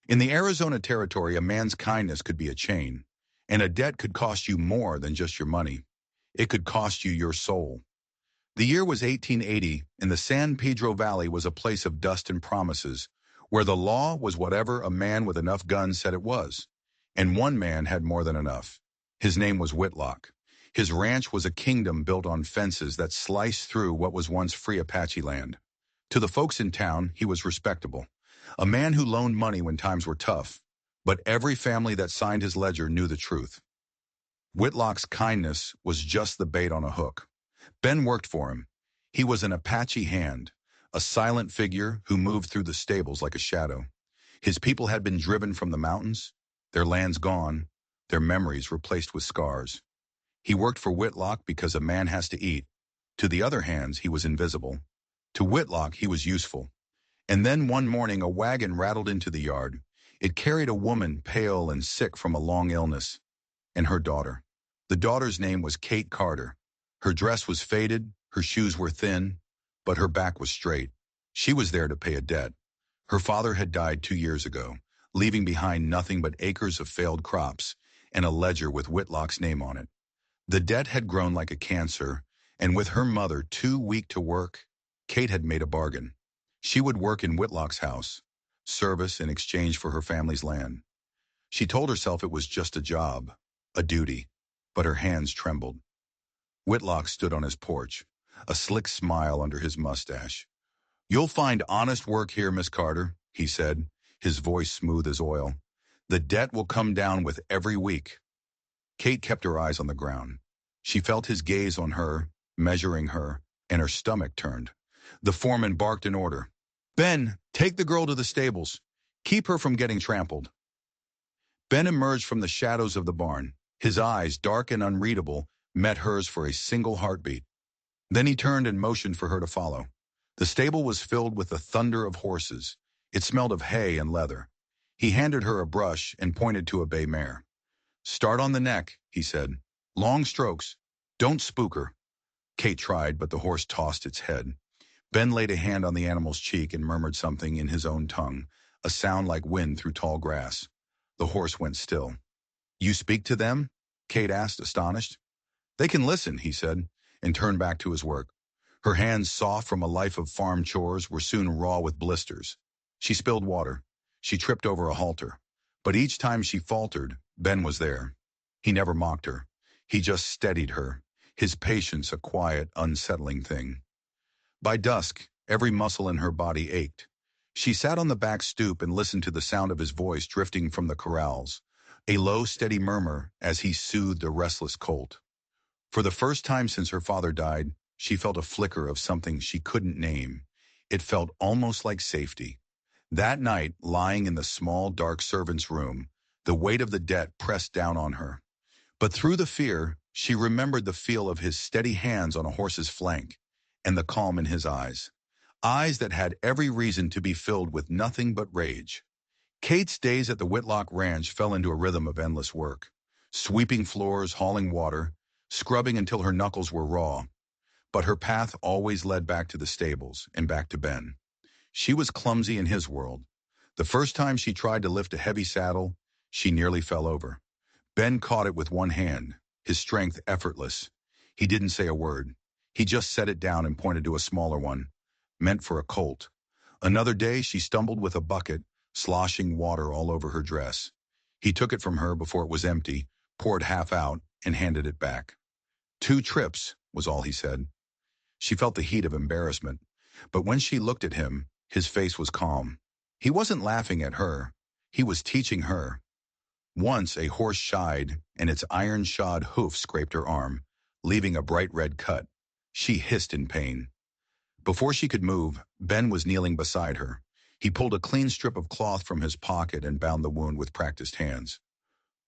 In the Arizona territory, a man's kindness could be a chain, and a debt could cost you more than just your money. It could cost you your soul. The year was 1880, and the San Pedro Valley was a place of dust and promises, where the law was whatever a man with enough guns said it was. And one man had more than enough. His name was Whitlock. His ranch was a kingdom built on fences that sliced through what was once free Apache land. To the folks in town, he was respectable. A man who loaned money when times were tough. But every family that signed his ledger knew the truth. Whitlock's kindness was just the bait on a hook. Ben worked for him. He was an Apache hand, a silent figure who moved through the stables like a shadow. His people had been driven from the mountains, their lands gone, their memories replaced with scars. He worked for Whitlock because a man has to eat. To the other hands, he was invisible. To Whitlock, he was useful. And then one morning, a wagon rattled into the yard. It carried a woman pale and sick from a long illness, and her daughter. The daughter's name was Kate Carter. Her dress was faded, her shoes were thin, but her back was straight. She was there to pay a debt. Her father had died 2 years ago, leaving behind nothing but acres of failed crops and a ledger with Whitlock's name on it. The debt had grown like a cancer, and with her mother too weak to work, Kate had made a bargain. She would work in Whitlock's house, service in exchange for her family's land. She told herself it was just a job, a duty, but her hands trembled. Whitlock stood on his porch, a slick smile under his mustache. "You'll find honest work here, Miss Carter," he said, his voice smooth as oil. "The debt will come down with every week." Kate kept her eyes on the ground. She felt his gaze on her, measuring her, and her stomach turned. The foreman barked an order. "Ben, take the girl to the stables. Keep her from getting trampled." Ben emerged from the shadows of the barn. His eyes, dark and unreadable, met hers for a single heartbeat. Then he turned and motioned for her to follow. The stable was filled with the thunder of horses. It smelled of hay and leather. He handed her a brush and pointed to a bay mare. "Start on the neck," he said. "Long strokes. Don't spook her." Kate tried, but the horse tossed its head. Ben laid a hand on the animal's cheek and murmured something in his own tongue, a sound like wind through tall grass. The horse went still. "You speak to them?" Kate asked, astonished. "They can listen," he said, and turned back to his work. Her hands, soft from a life of farm chores, were soon raw with blisters. She spilled water. She tripped over a halter. But each time she faltered, Ben was there. He never mocked her. He just steadied her, his patience a quiet, unsettling thing. By dusk, every muscle in her body ached. She sat on the back stoop and listened to the sound of his voice drifting from the corrals, a low, steady murmur as he soothed a restless colt. For the first time since her father died, she felt a flicker of something she couldn't name. It felt almost like safety. That night, lying in the small, dark servant's room, the weight of the debt pressed down on her. But through the fear, she remembered the feel of his steady hands on a horse's flank, and the calm in his eyes. Eyes that had every reason to be filled with nothing but rage. Kate's days at the Whitlock Ranch fell into a rhythm of endless work. Sweeping floors, hauling water, scrubbing until her knuckles were raw. But her path always led back to the stables and back to Ben. She was clumsy in his world. The first time she tried to lift a heavy saddle, she nearly fell over. Ben caught it with one hand, his strength effortless. He didn't say a word. He just set it down and pointed to a smaller one, meant for a colt. Another day she stumbled with a bucket, sloshing water all over her dress. He took it from her before it was empty, poured half out, and handed it back. 2 trips, was all he said. She felt the heat of embarrassment, but when she looked at him, his face was calm. He wasn't laughing at her. He was teaching her. Once a horse shied, and its iron-shod hoof scraped her arm, leaving a bright red cut. She hissed in pain. Before she could move, Ben was kneeling beside her. He pulled a clean strip of cloth from his pocket and bound the wound with practiced hands.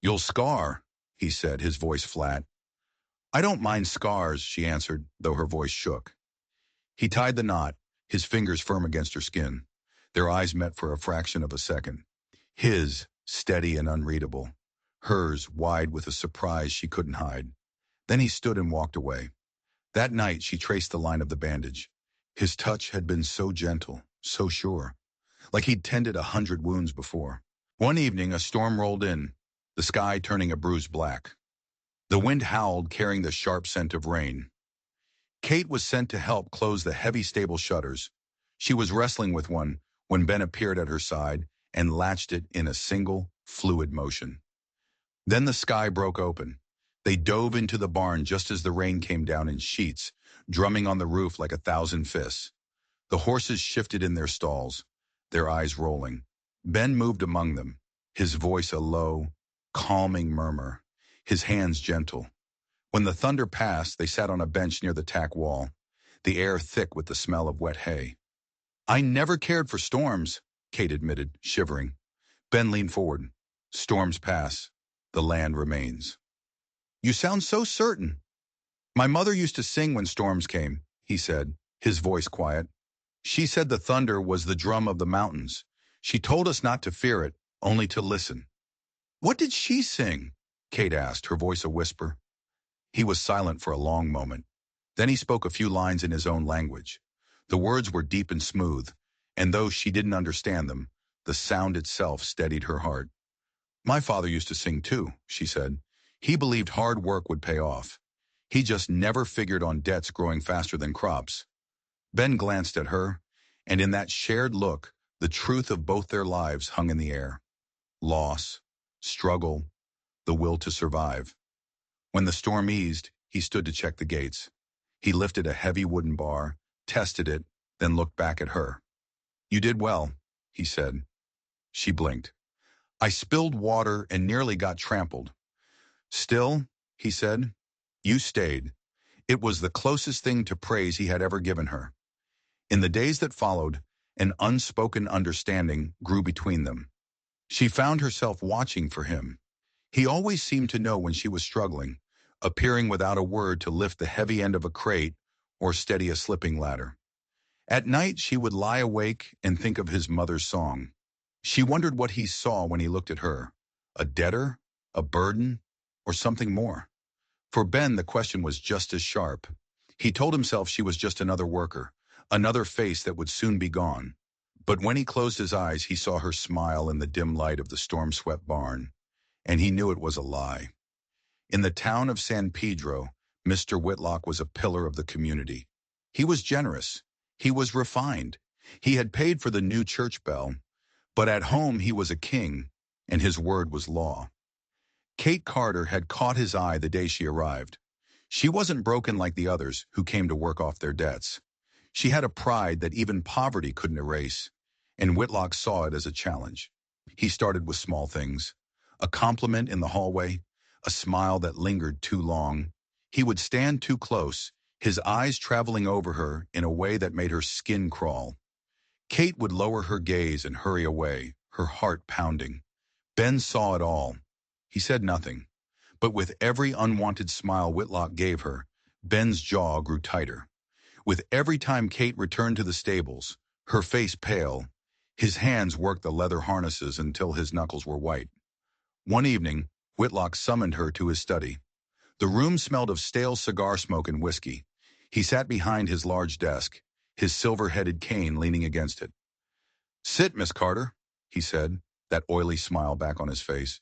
"You'll scar," he said, his voice flat. "I don't mind scars," she answered, though her voice shook. He tied the knot, his fingers firm against her skin. Their eyes met for a fraction of a second. His, steady and unreadable. Hers, wide with a surprise she couldn't hide. Then he stood and walked away. That night she traced the line of the bandage. His touch had been so gentle, so sure, like he'd tended 100 wounds before. One evening, a storm rolled in, the sky turning a bruised black. The wind howled, carrying the sharp scent of rain. Kate was sent to help close the heavy stable shutters. She was wrestling with one when Ben appeared at her side and latched it in a single, fluid motion. Then the sky broke open. They dove into the barn just as the rain came down in sheets, drumming on the roof like 1,000 fists. The horses shifted in their stalls, their eyes rolling. Ben moved among them, his voice a low, calming murmur, his hands gentle. When the thunder passed, they sat on a bench near the tack wall, the air thick with the smell of wet hay. "I never cared for storms," Kate admitted, shivering. Ben leaned forward. "Storms pass. The land remains." "You sound so certain." "My mother used to sing when storms came," he said, his voice quiet. "She said the thunder was the drum of the mountains. She told us not to fear it, only to listen." "What did she sing?" Kate asked, her voice a whisper. He was silent for a long moment. Then he spoke a few lines in his own language. The words were deep and smooth, and though she didn't understand them, the sound itself steadied her heart. "My father used to sing too," she said. "He believed hard work would pay off. He just never figured on debts growing faster than crops." Ben glanced at her, and in that shared look, the truth of both their lives hung in the air. Loss, struggle, the will to survive. When the storm eased, he stood to check the gates. He lifted a heavy wooden bar, tested it, then looked back at her. "You did well," he said. She blinked. "I spilled water and nearly got trampled." "Still," he said, "you stayed." It was the closest thing to praise he had ever given her. In the days that followed, an unspoken understanding grew between them. She found herself watching for him. He always seemed to know when she was struggling, appearing without a word to lift the heavy end of a crate or steady a slipping ladder. At night, she would lie awake and think of his mother's song. She wondered what he saw when he looked at her: a debtor, a burden, or something more. For Ben, the question was just as sharp. He told himself she was just another worker, another face that would soon be gone. But when he closed his eyes, he saw her smile in the dim light of the storm-swept barn, and he knew it was a lie. In the town of San Pedro, Mr. Whitlock was a pillar of the community. He was generous. He was refined. He had paid for the new church bell, but at home he was a king, and his word was law. Kate Carter had caught his eye the day she arrived. She wasn't broken like the others who came to work off their debts. She had a pride that even poverty couldn't erase, and Whitlock saw it as a challenge. He started with small things: a compliment in the hallway, a smile that lingered too long. He would stand too close, his eyes traveling over her in a way that made her skin crawl. Kate would lower her gaze and hurry away, her heart pounding. Ben saw it all. He said nothing, but with every unwanted smile Whitlock gave her, Ben's jaw grew tighter. With every time Kate returned to the stables, her face pale, his hands worked the leather harnesses until his knuckles were white. One evening, Whitlock summoned her to his study. The room smelled of stale cigar smoke and whiskey. He sat behind his large desk, his silver-headed cane leaning against it. "Sit, Miss Carter," he said, that oily smile back on his face.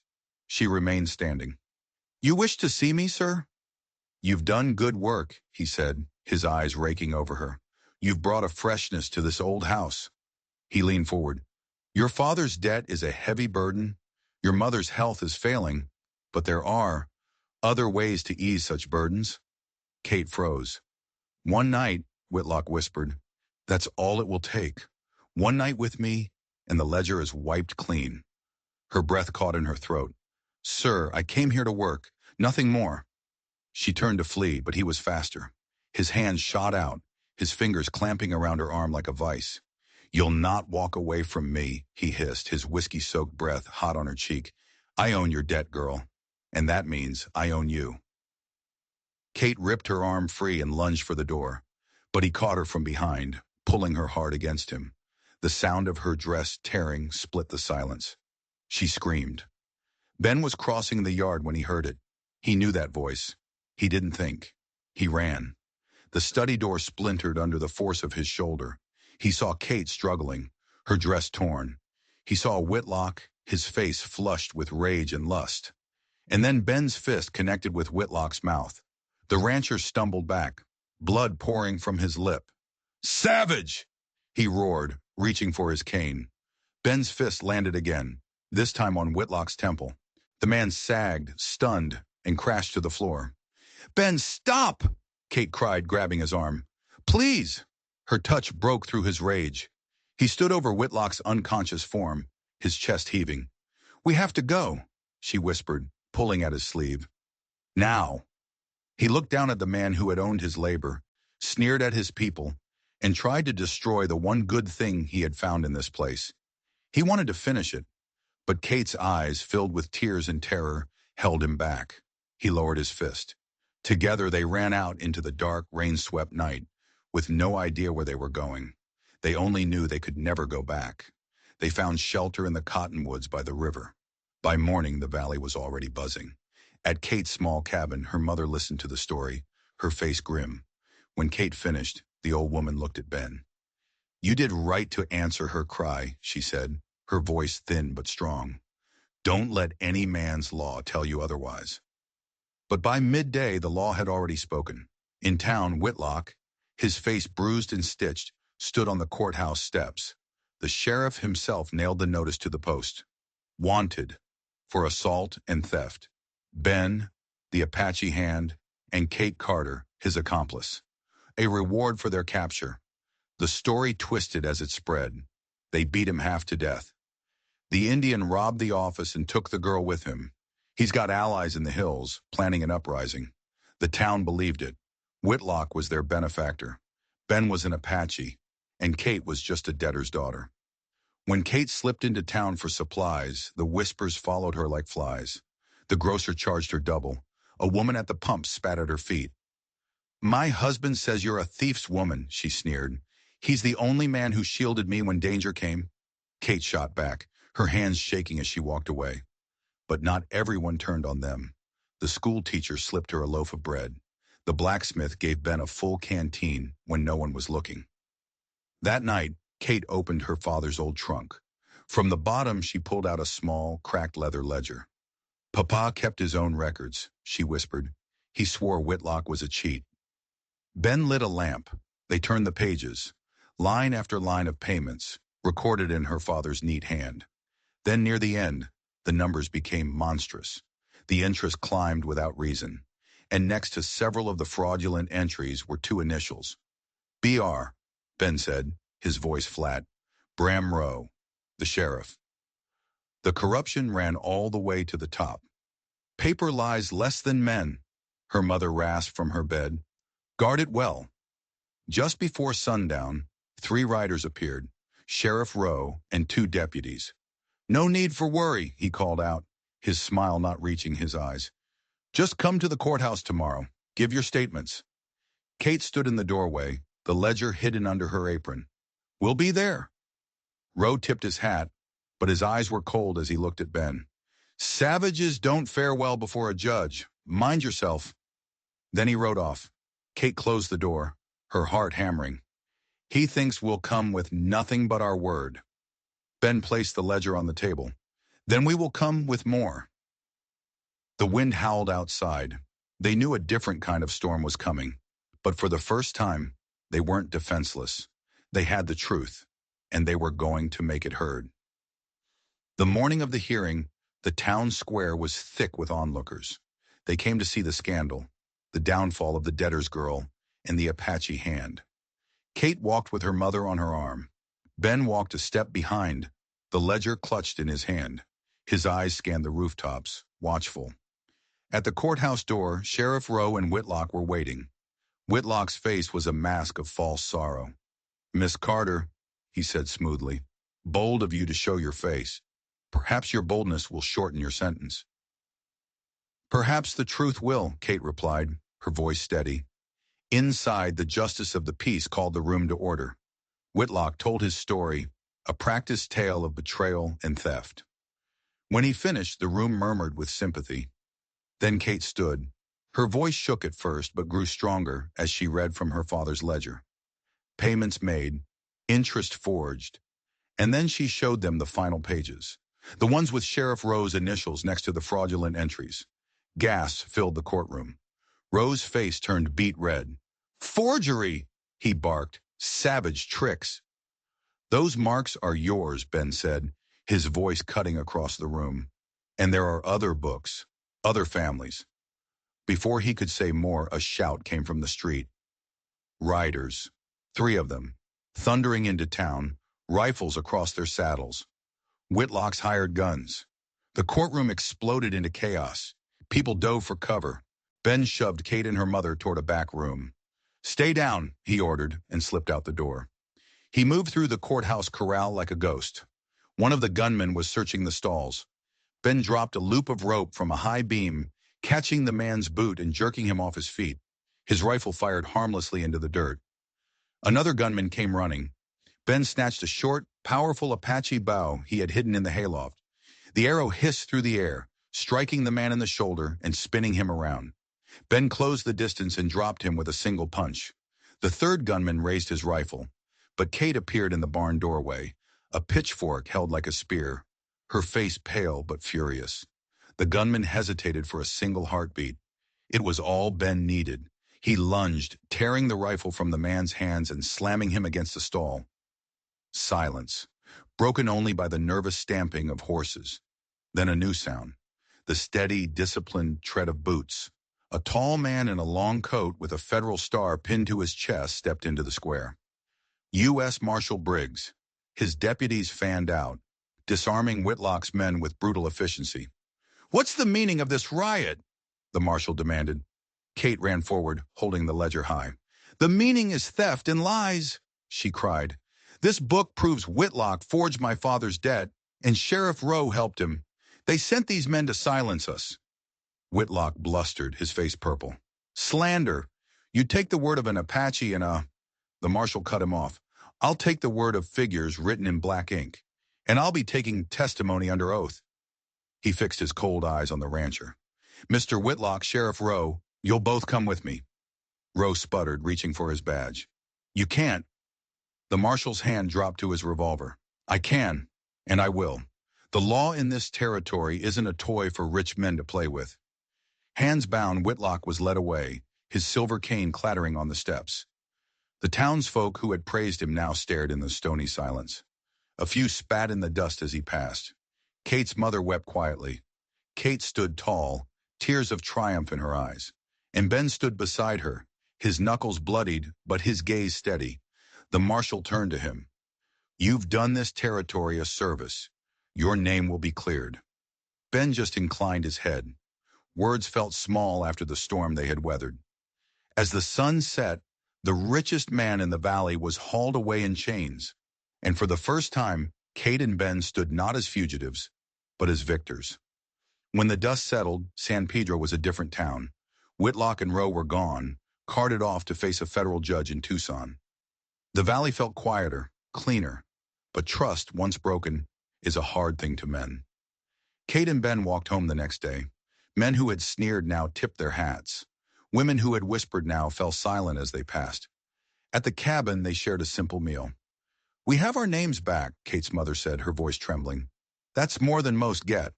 She remained standing. "You wish to see me, sir?" "You've done good work," he said, his eyes raking over her. "You've brought a freshness to this old house." He leaned forward. "Your father's debt is a heavy burden. Your mother's health is failing, but there are other ways to ease such burdens." Kate froze. "One night," Whitlock whispered. "That's all it will take. One night with me, and the ledger is wiped clean." Her breath caught in her throat. "Sir, I came here to work, nothing more." She turned to flee, but he was faster. His hands shot out, his fingers clamping around her arm like a vice. "You'll not walk away from me," he hissed, his whiskey-soaked breath hot on her cheek. "I own your debt, girl, and that means I own you." Kate ripped her arm free and lunged for the door, but he caught her from behind, pulling her hard against him. The sound of her dress tearing split the silence. She screamed. Ben was crossing the yard when he heard it. He knew that voice. He didn't think. He ran. The study door splintered under the force of his shoulder. He saw Kate struggling, her dress torn. He saw Whitlock, his face flushed with rage and lust. And then Ben's fist connected with Whitlock's mouth. The rancher stumbled back, blood pouring from his lip. "Savage!" he roared, reaching for his cane. Ben's fist landed again, this time on Whitlock's temple. The man sagged, stunned, and crashed to the floor. "Ben, stop!" Kate cried, grabbing his arm. "Please!" Her touch broke through his rage. He stood over Whitlock's unconscious form, his chest heaving. "We have to go," she whispered, pulling at his sleeve. "Now." He looked down at the man who had owned his labor, sneered at his people, and tried to destroy the one good thing he had found in this place. He wanted to finish it, but Kate's eyes, filled with tears and terror, held him back. He lowered his fist. Together they ran out into the dark, rain-swept night, with no idea where they were going. They only knew they could never go back. They found shelter in the cottonwoods by the river. By morning, the valley was already buzzing. At Kate's small cabin, her mother listened to the story, her face grim. When Kate finished, the old woman looked at Ben. "You did right to answer her cry," she said, her voice thin but strong. "Don't let any man's law tell you otherwise." But by midday, the law had already spoken. In town, Whitlock, his face bruised and stitched, stood on the courthouse steps. The sheriff himself nailed the notice to the post. "Wanted for assault and theft. Ben, the Apache hand, and Kate Carter, his accomplice. A reward for their capture." The story twisted as it spread. They beat him half to death. The Indian robbed the office and took the girl with him. He's got allies in the hills, planning an uprising. The town believed it. Whitlock was their benefactor. Ben was an Apache, and Kate was just a debtor's daughter. When Kate slipped into town for supplies, the whispers followed her like flies. The grocer charged her double. A woman at the pump spat at her feet. "My husband says you're a thief's woman," she sneered. "He's the only man who shielded me when danger came." Kate shot back, her hands shaking as she walked away. But not everyone turned on them. The school teacher slipped her a loaf of bread. The blacksmith gave Ben a full canteen when no one was looking. That night, Kate opened her father's old trunk. From the bottom, she pulled out a small, cracked leather ledger. "Papa kept his own records," she whispered. "He swore Whitlock was a cheat." Ben lit a lamp. They turned the pages. Line after line of payments, recorded in her father's neat hand. Then near the end, the numbers became monstrous. The interest climbed without reason. And next to several of the fraudulent entries were two initials. "BR," Ben said, his voice flat. "Bram Rowe, the sheriff." The corruption ran all the way to the top. "Paper lies less than men," her mother rasped from her bed. "Guard it well." Just before sundown, 3 riders appeared, Sheriff Rowe and 2 deputies. "No need for worry," he called out, his smile not reaching his eyes. "Just come to the courthouse tomorrow. Give your statements." Kate stood in the doorway, the ledger hidden under her apron. "We'll be there." Rowe tipped his hat, but his eyes were cold as he looked at Ben. "Savages don't fare well before a judge. Mind yourself." Then he rode off. Kate closed the door, her heart hammering. "He thinks we'll come with nothing but our word." Ben placed the ledger on the table. "Then we will come with more." The wind howled outside. They knew a different kind of storm was coming. But for the first time, they weren't defenseless. They had the truth, and they were going to make it heard. The morning of the hearing, the town square was thick with onlookers. They came to see the scandal, the downfall of the debtor's girl, and the Apache hand. Kate walked with her mother on her arm. Ben walked a step behind, the ledger clutched in his hand. His eyes scanned the rooftops, watchful. At the courthouse door, Sheriff Rowe and Whitlock were waiting. Whitlock's face was a mask of false sorrow. "Miss Carter," he said smoothly, "bold of you to show your face. Perhaps your boldness will shorten your sentence." "Perhaps the truth will," Kate replied, her voice steady. Inside, the justice of the peace called the room to order. Whitlock told his story, a practiced tale of betrayal and theft. When he finished, the room murmured with sympathy. Then Kate stood. Her voice shook at first, but grew stronger as she read from her father's ledger. Payments made, interest forged, and then she showed them the final pages. the ones with Sheriff Rowe's initials next to the fraudulent entries. Gas filled the courtroom. Rowe's face turned beet red. "Forgery!" he barked. "Savage tricks." "Those marks are yours," Ben said, his voice cutting across the room. "And there are other books, other families." Before he could say more, a shout came from the street. Riders, 3 of them, thundering into town, rifles across their saddles. Whitlock's hired guns. The courtroom exploded into chaos. People dove for cover. Ben shoved Kate and her mother toward a back room. "Stay down," he ordered, and slipped out the door. He moved through the courthouse corral like a ghost. One of the gunmen was searching the stalls. Ben dropped a loop of rope from a high beam, catching the man's boot and jerking him off his feet. His rifle fired harmlessly into the dirt. Another gunman came running. Ben snatched a short, powerful Apache bow he had hidden in the hayloft. The arrow hissed through the air, striking the man in the shoulder and spinning him around. Ben closed the distance and dropped him with a single punch. The third gunman raised his rifle, but Kate appeared in the barn doorway, a pitchfork held like a spear, her face pale but furious. The gunman hesitated for a single heartbeat. It was all Ben needed. He lunged, tearing the rifle from the man's hands and slamming him against a stall. Silence, broken only by the nervous stamping of horses. Then a new sound, the steady, disciplined tread of boots. A tall man in a long coat with a federal star pinned to his chest stepped into the square. U.S. Marshal Briggs. His deputies fanned out, disarming Whitlock's men with brutal efficiency. "What's the meaning of this riot?" the marshal demanded. Kate ran forward, holding the ledger high. "The meaning is theft and lies," she cried. "This book proves Whitlock forged my father's debt, and Sheriff Rowe helped him. They sent these men to silence us." Whitlock blustered, his face purple. "Slander. You take the word of an Apache and a—" The marshal cut him off. "I'll take the word of figures written in black ink, and I'll be taking testimony under oath." He fixed his cold eyes on the rancher. "Mr. Whitlock, Sheriff Rowe, you'll both come with me." Rowe sputtered, reaching for his badge. "You can't." The marshal's hand dropped to his revolver. "I can, and I will. The law in this territory isn't a toy for rich men to play with." Hands bound, Whitlock was led away, his silver cane clattering on the steps. The townsfolk who had praised him now stared in the stony silence. A few spat in the dust as he passed. Kate's mother wept quietly. Kate stood tall, tears of triumph in her eyes. And Ben stood beside her, his knuckles bloodied, but his gaze steady. The marshal turned to him. "You've done this territory a service. Your name will be cleared." Ben just inclined his head. Words felt small after the storm they had weathered. As the sun set, the richest man in the valley was hauled away in chains. And for the first time, Kate and Ben stood not as fugitives, but as victors. When the dust settled, San Pedro was a different town. Whitlock and Rowe were gone, carted off to face a federal judge in Tucson. The valley felt quieter, cleaner, but trust, once broken, is a hard thing to mend. Kate and Ben walked home the next day. Men who had sneered now tipped their hats. Women who had whispered now fell silent as they passed. At the cabin, they shared a simple meal. "We have our names back," Kate's mother said, her voice trembling. "That's more than most get."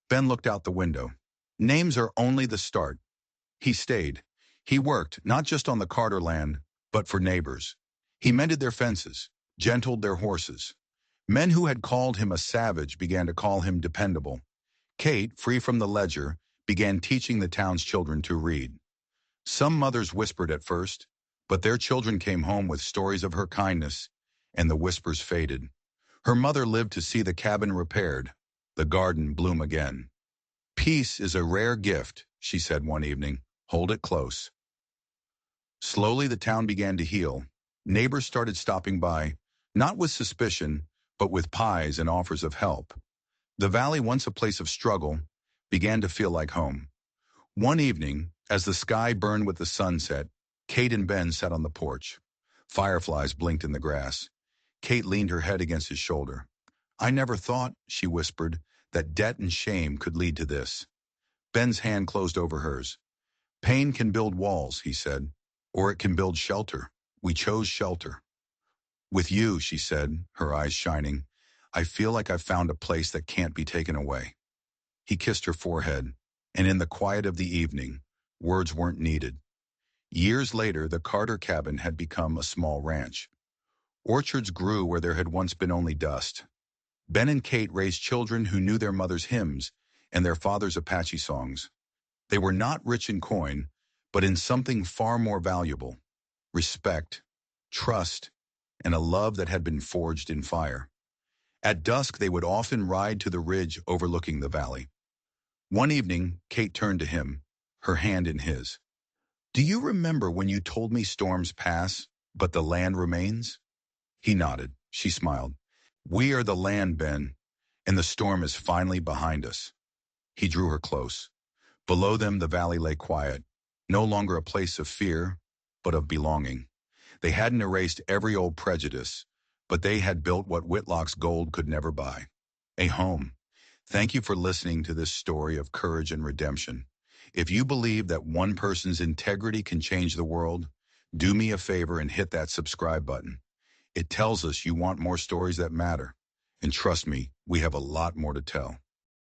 Ben looked out the window. Names are only the start. He stayed. He worked, not just on the Carter land, but for neighbors. He mended their fences, gentled their horses. Men who had called him a savage began to call him dependable. Kate, free from the ledger, began teaching the town's children to read. Some mothers whispered at first, but their children came home with stories of her kindness, and the whispers faded. Her mother lived to see the cabin repaired, the garden bloom again. "Peace is a rare gift," she said one evening. "Hold it close." Slowly the town began to heal. Neighbors started stopping by, not with suspicion, but with pies and offers of help. The valley, once a place of struggle, began to feel like home. One evening, as the sky burned with the sunset, Kate and Ben sat on the porch. Fireflies blinked in the grass. Kate leaned her head against his shoulder. "I never thought," she whispered, "that debt and shame could lead to this." Ben's hand closed over hers. "Pain can build walls," he said, "or it can build shelter. We chose shelter." "With you," she said, her eyes shining. I feel like I've found a place that can't be taken away." He kissed her forehead, and in the quiet of the evening, words weren't needed. Years later, the Carter cabin had become a small ranch. Orchards grew where there had once been only dust. Ben and Kate raised children who knew their mother's hymns and their father's Apache songs. They were not rich in coin, but in something far more valuable: respect, trust, and a love that had been forged in fire. At dusk, they would often ride to the ridge overlooking the valley. One evening, Kate turned to him, her hand in his. "Do you remember when you told me storms pass, but the land remains?" He nodded. She smiled. "We are the land, Ben, and the storm is finally behind us." He drew her close. Below them, the valley lay quiet, no longer a place of fear, but of belonging. They hadn't erased every old prejudice, but they had built what Whitlock's gold could never buy: a home. Thank you for listening to this story of courage and redemption. If you believe that one person's integrity can change the world, do me a favor and hit that subscribe button. It tells us you want more stories that matter. And trust me, we have a lot more to tell.